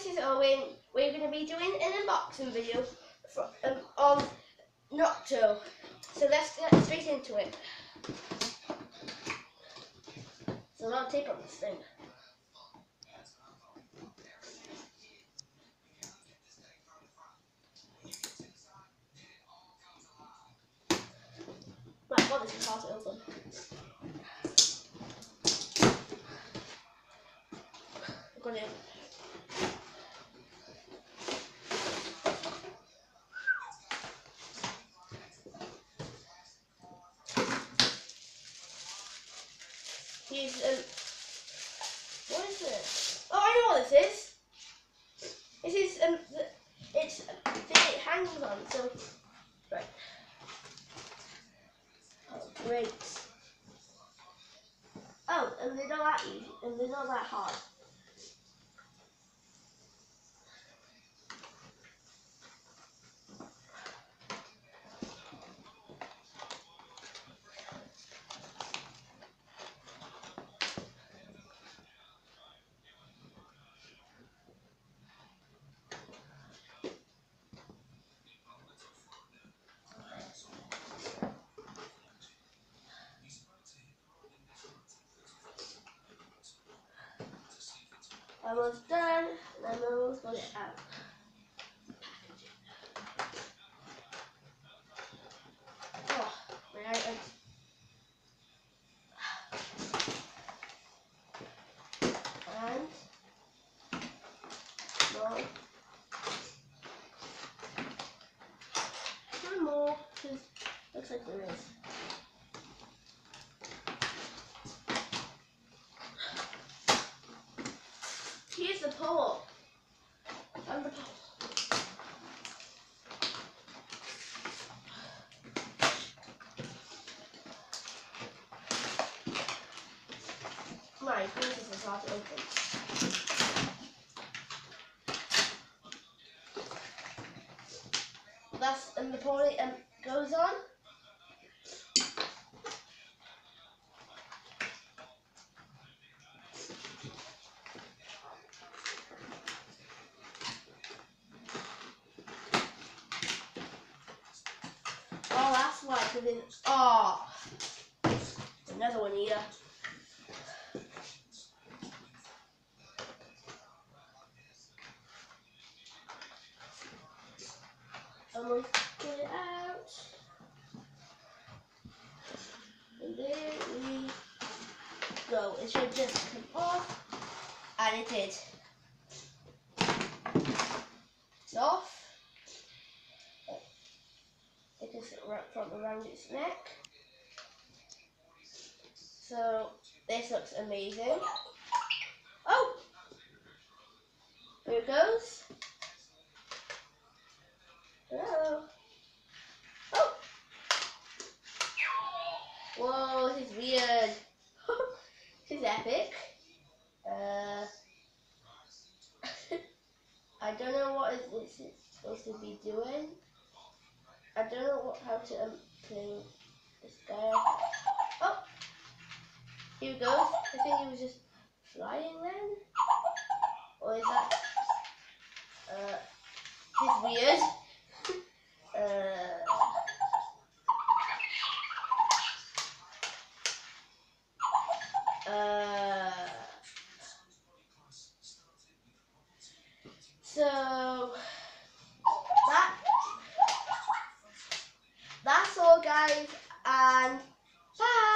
this is Owen. We're going to be doing an unboxing video on Nocto. So let's get straight into it. There's a lot of tape on this thing. My God, this is hard to open. I've got it. Here's what is this? Oh, I know what this is. This is it's the thing it hangs on. So right. Oh, great. Oh, and they're not that easy, and they're not that hard. Almost done, and I'm almost got it out. Oh, my items. And one more, because looks like there is. Here's the pole. And the pole. My goodness, this is hard to open. That's and the pole goes on. Oh, that's why. Oh, another one here. Almost get it out. And there we go. It should just come off. And it did. It's off. It is from around its neck. So this looks amazing. Oh! Here it goes. Hello. Oh! Whoa, this is weird. This is epic. I don't know what this is supposed to be doing. I don't know how to play this guy. Oh! Here it goes. I think he was just flying then. Or is that it's weird. So that's all, guys, and bye.